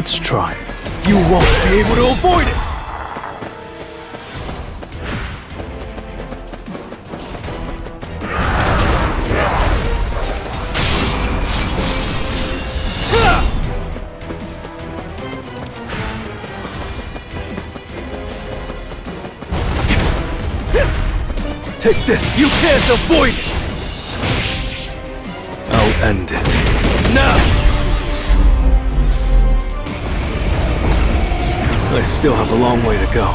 Let's try it. You won't be able to avoid it! Take this! You can't avoid it! I'll end it. Now! I still have a long way to go.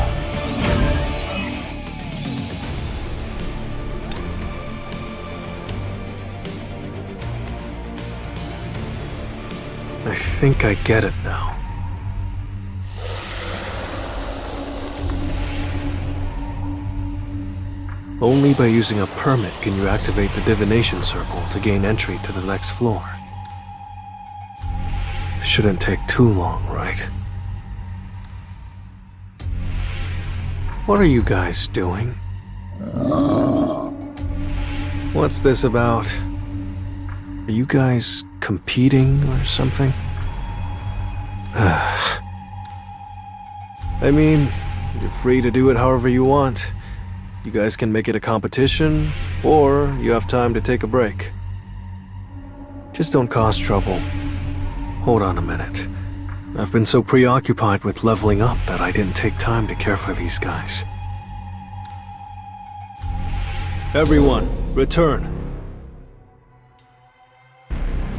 I think I get it now. Only by using a permit can you activate the divination circle to gain entry to the next floor. Shouldn't take too long, right? What are you guys doing? What's this about? Are you guys competing or something? I mean, you're free to do it however you want. You guys can make it a competition, or you have time to take a break. Just don't cause trouble. Hold on a minute. I've been so preoccupied with leveling up that I didn't take time to care for these guys. Everyone, return.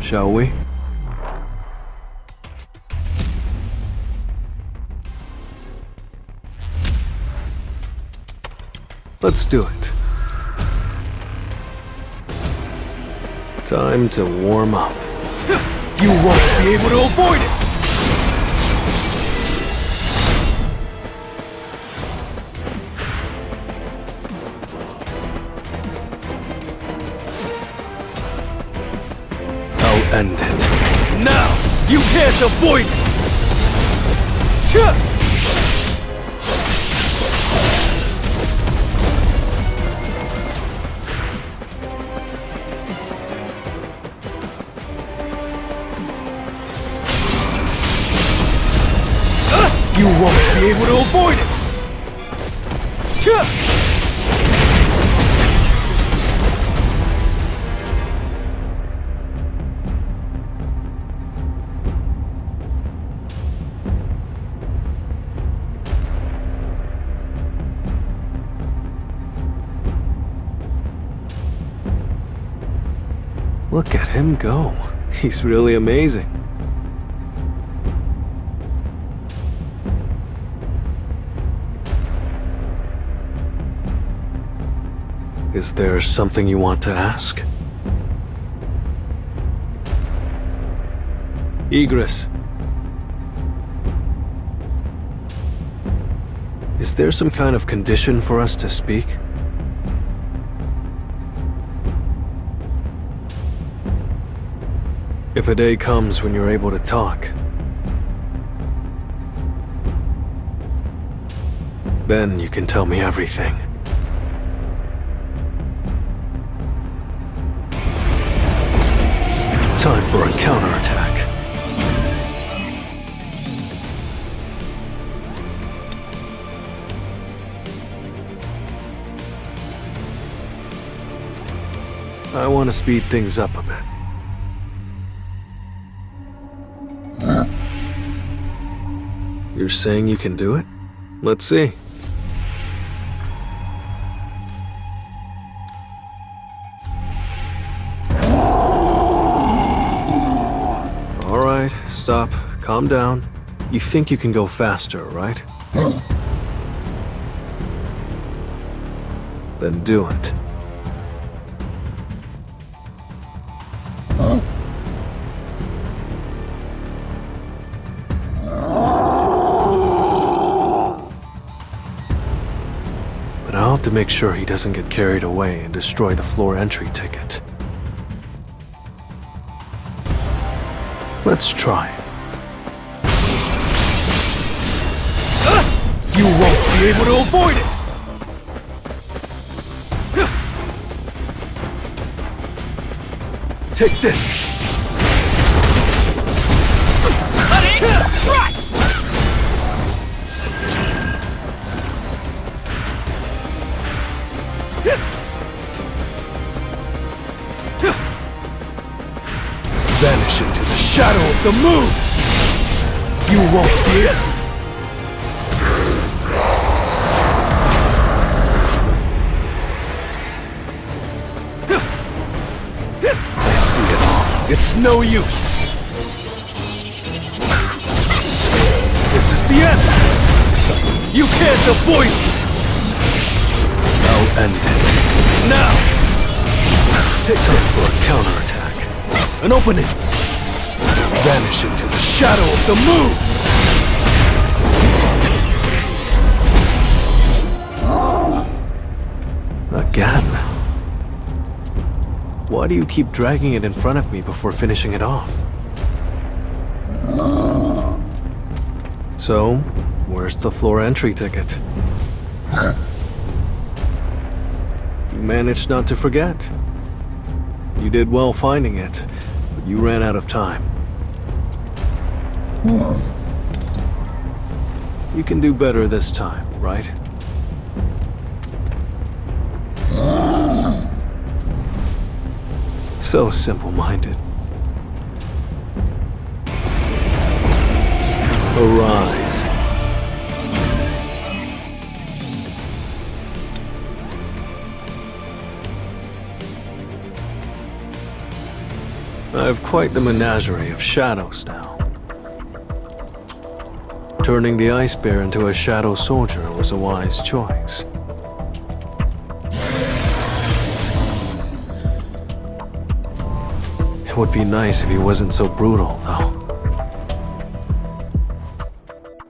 Shall we? Let's do it. Time to warm up. You won't be able to avoid it! I'll end it. Now! You can't avoid it! You won't be able to avoid it! Look at him go. He's really amazing. Is there something you want to ask? Egress. Is there some kind of condition for us to speak? If a day comes when you're able to talk, then you can tell me everything. Time for a counterattack. I want to speed things up a bit. You're saying you can do it? Let's see. Stop. Calm down. You think you can go faster, right? Then do it. But I'll have to make sure he doesn't get carried away and destroy the floor entry ticket. Let's try. You won't be able to avoid it! Take this! Crush! Vanish into the shadow of the moon! You won't be it! I see it all. It's no use! This is the end! You can't avoid it! I'll end it. Now! Take time for a counterattack. An opening! Vanish into the shadow of the moon! Again? Why do you keep dragging it in front of me before finishing it off? So, where's the floor entry ticket? You managed not to forget. You did well finding it, but you ran out of time. You can do better this time, right? So simple-minded. Arise. I have quite the menagerie of shadows now. Turning the ice bear into a shadow soldier was a wise choice. It would be nice if he wasn't so brutal, though.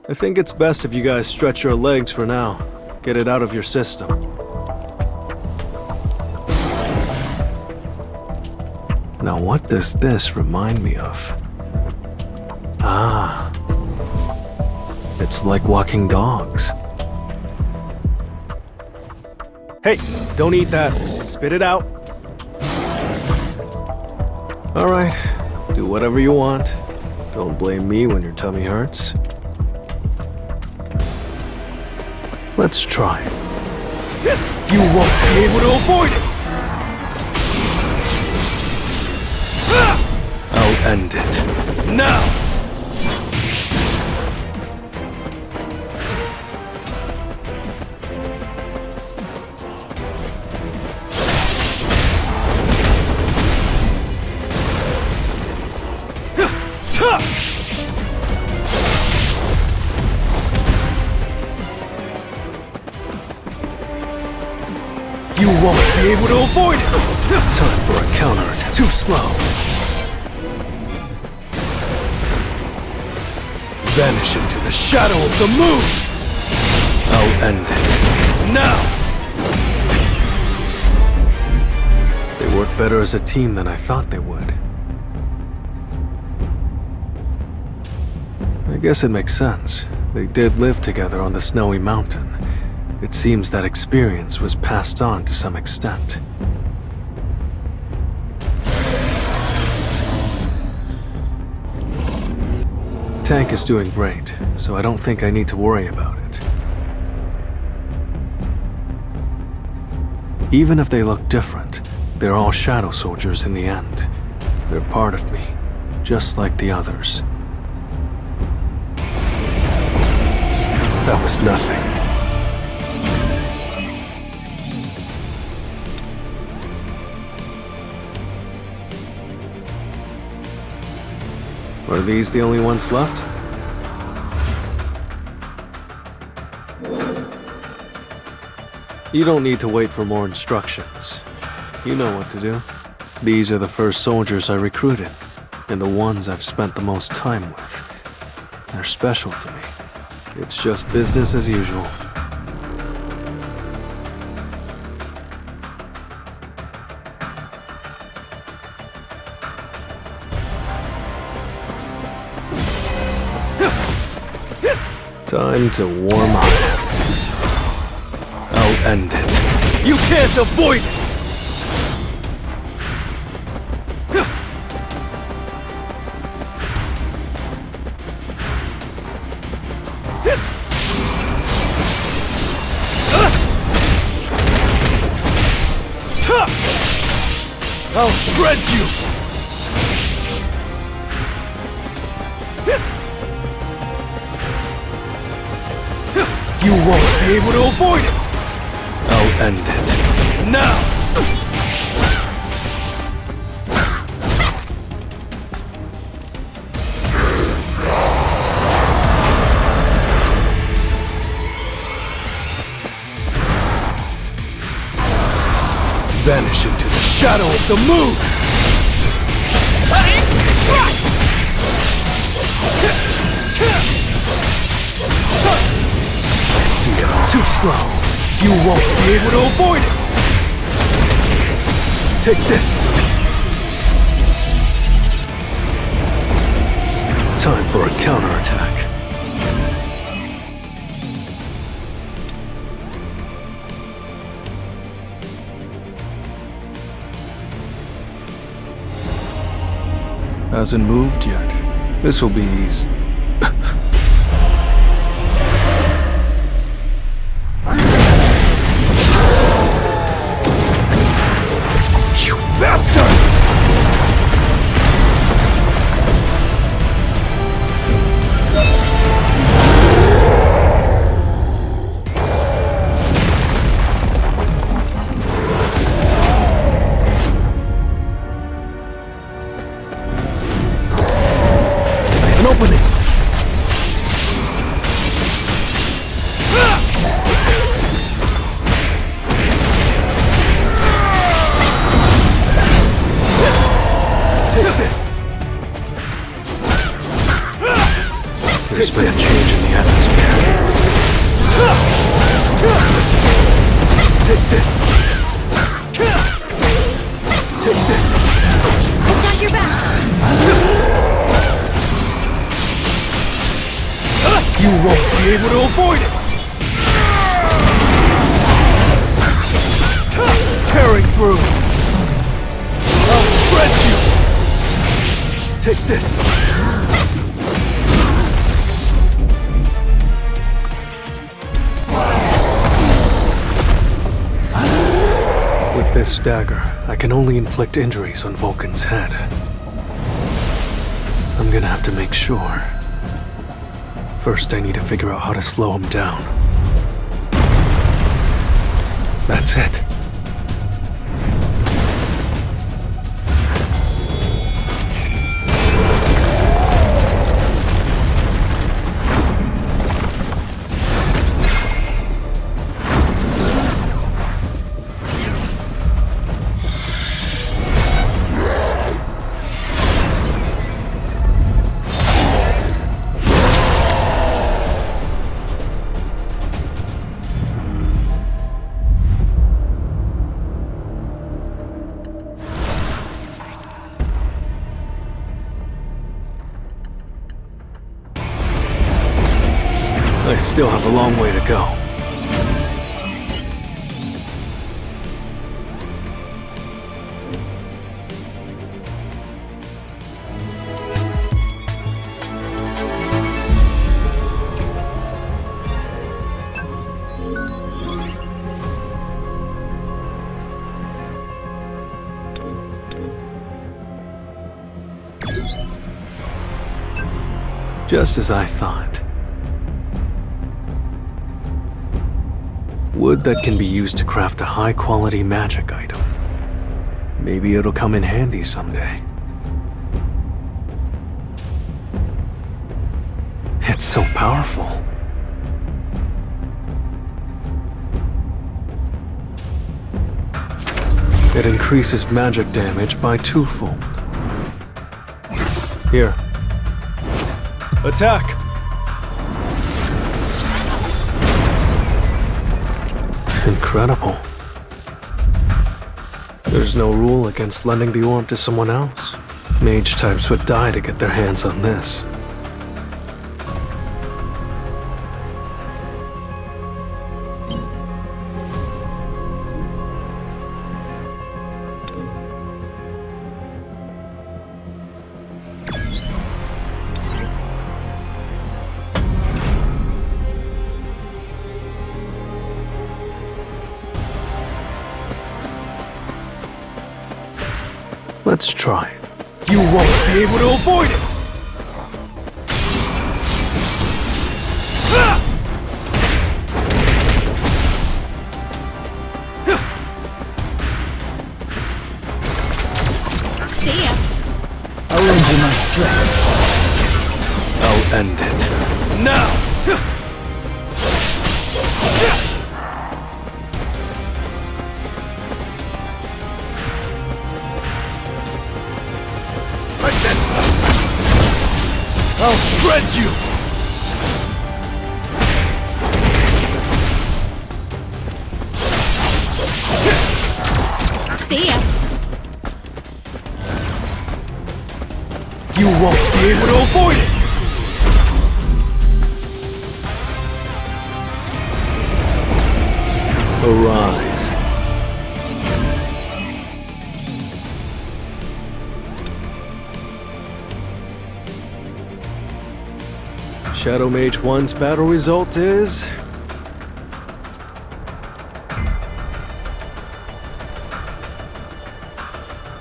I think it's best if you guys stretch your legs for now. Get it out of your system. Now what does this remind me of? Ah. It's like walking dogs. Hey, don't eat that. Spit it out. All right, do whatever you want. Don't blame me when your tummy hurts. Let's try it. You won't be able to avoid it! I'll end it. Now! You won't be able to avoid it! Time for a counterattack. Too slow. Vanish into the shadow of the moon! I'll end it. Now! They work better as a team than I thought they would. I guess it makes sense. They did live together on the snowy mountain. It seems that experience was passed on to some extent. Tank is doing great, so I don't think I need to worry about it. Even if they look different, they're all shadow soldiers in the end. They're part of me, just like the others. That was nothing. Are these the only ones left? You don't need to wait for more instructions. You know what to do. These are the first soldiers I recruited, and the ones I've spent the most time with. They're special to me. It's just business as usual. Time to warm up. I'll end it. You can't avoid it! I'll shred you! You won't be able to avoid it! I'll end it. Now! Vanish into the shadow of the moon! I see it all too slow. You won't be able to avoid it! Take this! Time for a counterattack. Hasn't moved yet. This will be easy. You bastard! An opening! Take this! There's been a change in the atmosphere. Take this! Take this! I've got your back! You won't be able to avoid it! Tearing through! I'll shred you! Take this! With this dagger, I can only inflict injuries on Vulcan's head. I'm gonna have to make sure. First, I need to figure out how to slow him down. That's it. I still have a long way to go. Just as I thought. Wood that can be used to craft a high-quality magic item. Maybe it'll come in handy someday. It's so powerful. It increases magic damage by twofold. Here. Attack! Incredible. There's no rule against lending the orb to someone else. Mage types would die to get their hands on this. Let's try. You won't be able to avoid it! See ya. I will do my strength. I'll end it. Now! I'll shred you! See ya. You won't be able to avoid it! Arise. Shadow Mage 1's battle result is...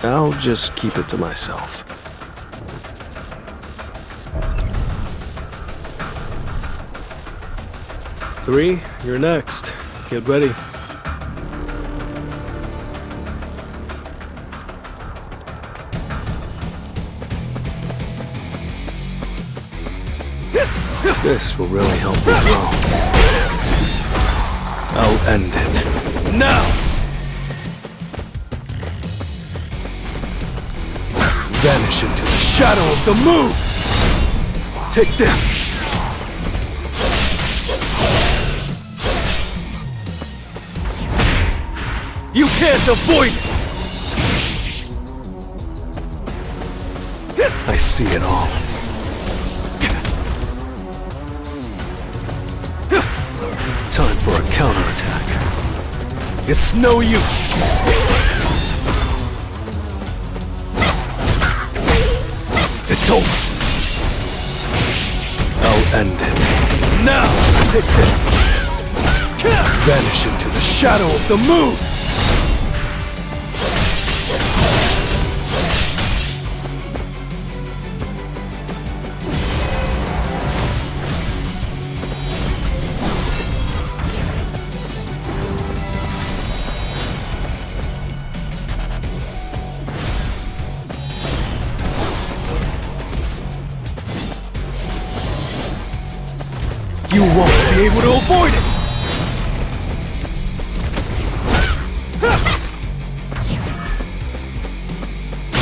I'll just keep it to myself. Three, you're next. Get ready. This will really help me grow. I'll end it. Now! Vanish into the shadow of the moon! Take this! You can't avoid it! I see it all. Time for a counterattack. It's no use! It's over! I'll end it. Now! Take this! Vanish into the shadow of the moon! You won't be able to avoid it!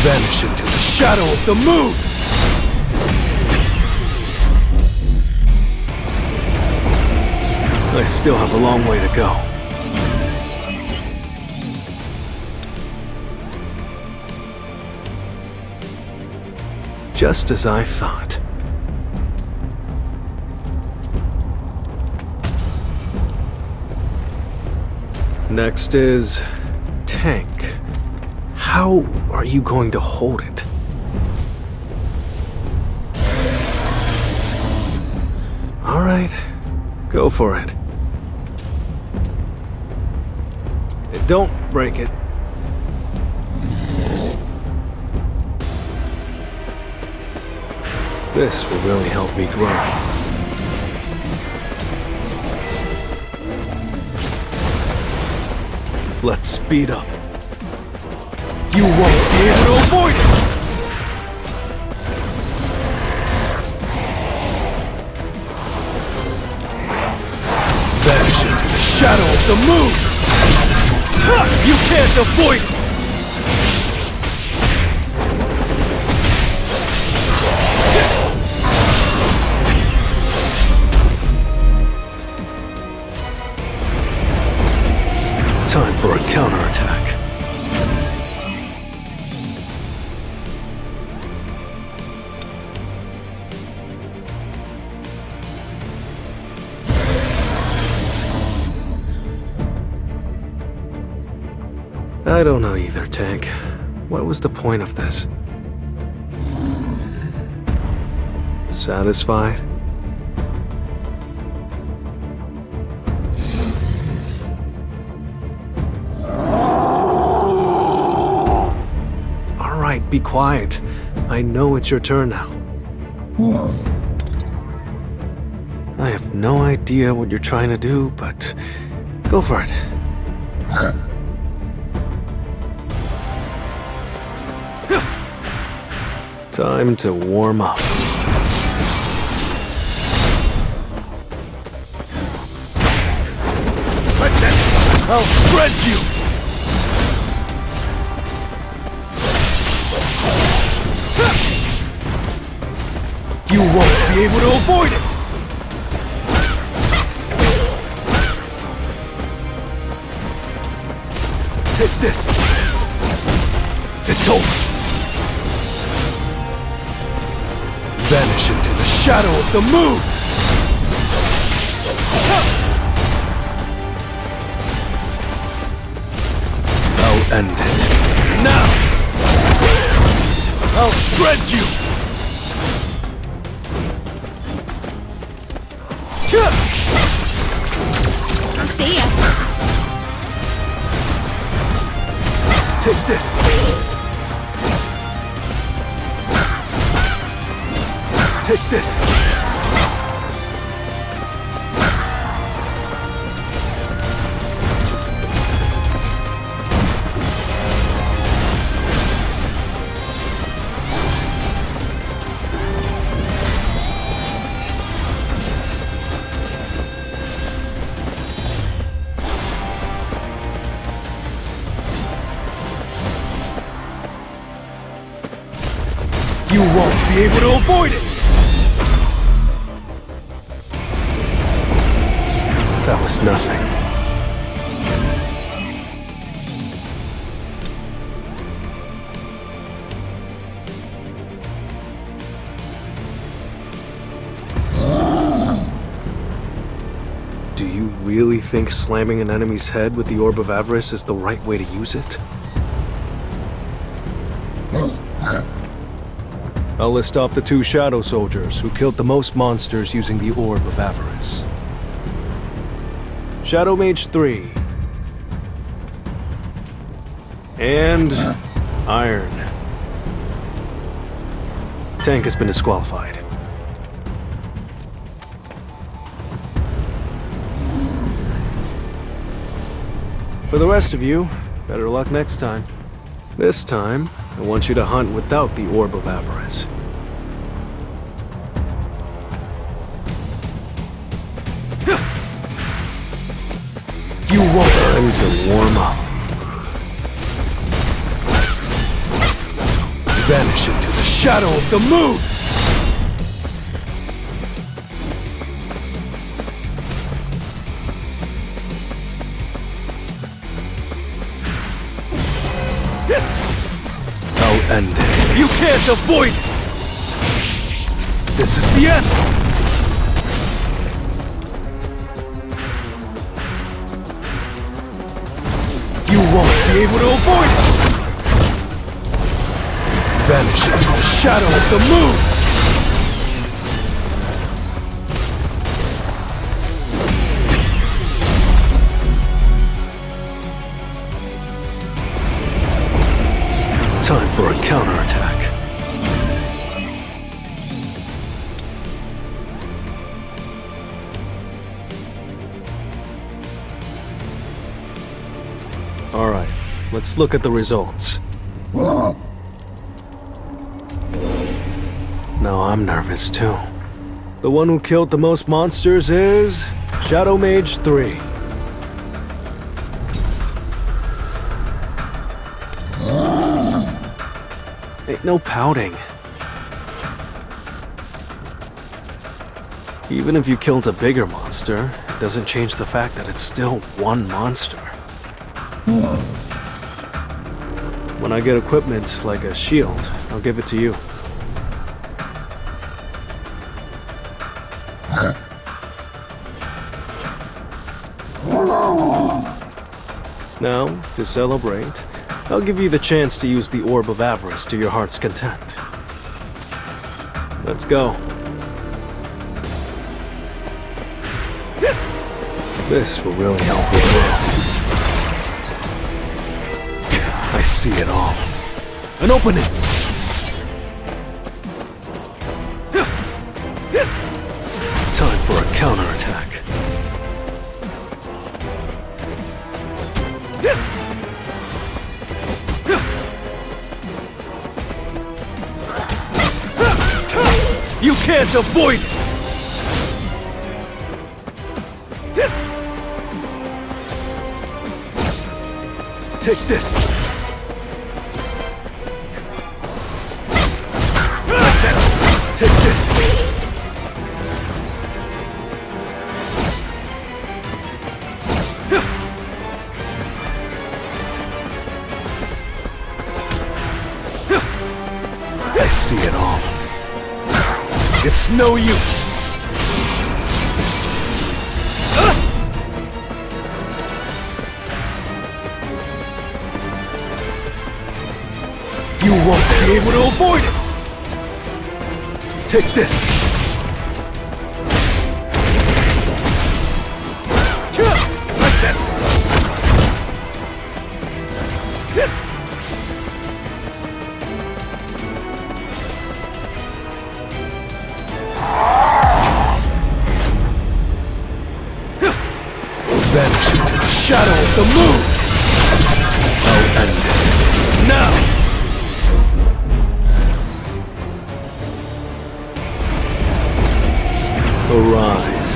Vanish into the shadow of the moon! I still have a long way to go. Just as I thought. Next is... tank. How are you going to hold it? All right, go for it. And don't break it. This will really help me grow. Let's speed up. You won't be able to avoid it! Vanish into the shadow of the moon! You can't avoid it! Time for a counterattack. I don't know either, Tank. What was the point of this? Satisfied? All right, be quiet. I know it's your turn now. I have no idea what you're trying to do, but go for it. Time to warm up. That's it! I'll shred you! You won't be able to avoid it! Take this! It's over! Vanish into the shadow of the moon! I'll end it. Now! I'll shred you! See ya. Take this! Take this! You won't be able to avoid it! That was nothing. Do you really think slamming an enemy's head with the Orb of Avarice is the right way to use it? I'll list off the 2 Shadow Soldiers who killed the most monsters using the Orb of Avarice. Shadow Mage 3. And Iron. Tank has been disqualified. For the rest of you, better luck next time. This time, I want you to hunt without the Orb of Avarice. You won't! Time to warm up. Vanish into the shadow of the moon! I'll end it. You can't avoid it! This is the end! You won't be able to avoid it! Vanish into the shadow of the moon! Time for a counterattack. Alright, let's look at the results. Now I'm nervous too. The one who killed the most monsters is Shadow Mage 3. Ain't no pouting. Even if you killed a bigger monster, it doesn't change the fact that it's still one monster. When I get equipment like a shield, I'll give it to you. Now, to celebrate, I'll give you the chance to use the Orb of Avarice to your heart's content. Let's go. This will really help with that. I see it all. An opening! can't avoid it! Take this! That's it! Take this! I see it all. It's no use! You won't be able to avoid it! Take this! That's it! Vanish into the Shadow of the moon! I'll end it. Now! Arise.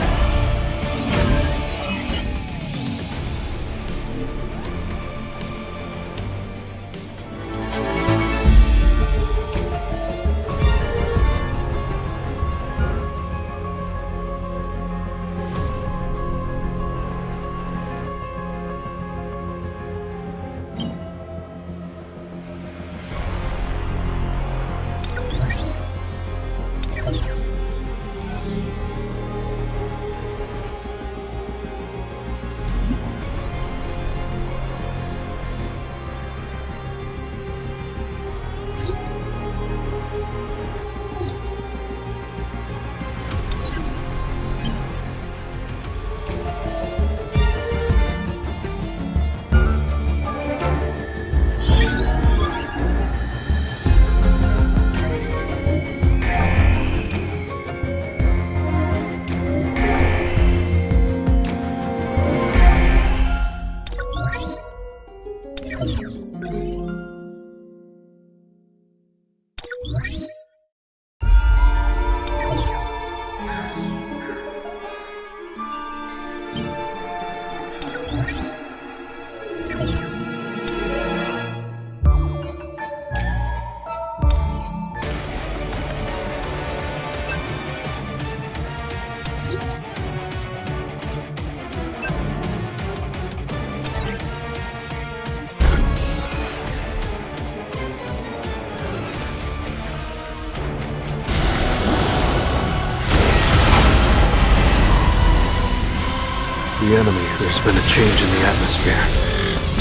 The enemy, there's been a change in the atmosphere.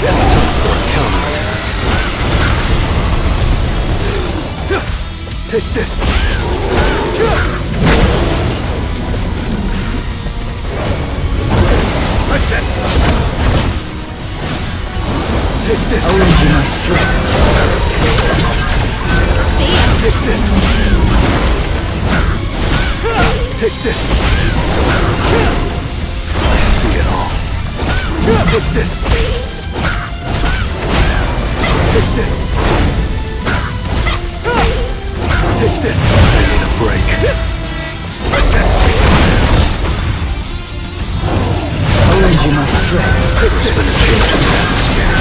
Time for a counterattack. Take this! That's it! Take this! I'll lend you my strength. Take this! Take this! I see it all. Take this! Take this! Take this! I need a break. That's it! I'll lend you my strength. There's been a change in the atmosphere.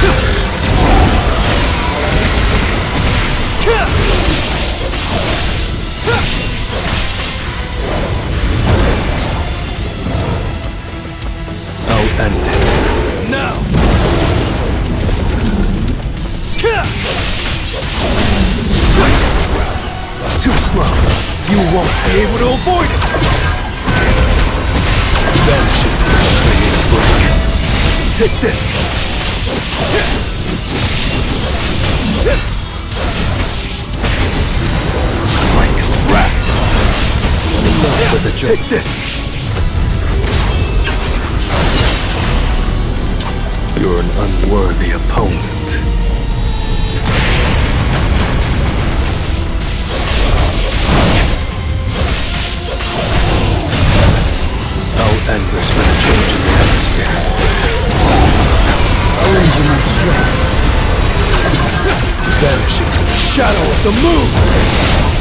I'll end it. Now! Too slow. You won't be able to avoid it! Vanish into the shade of break. Take this! Strike. Rat. Enough with the joke. Take this! You're an unworthy opponent. And there's been a change in the atmosphere. I'll lend you my strength. Vanish into the Shadow of the moon!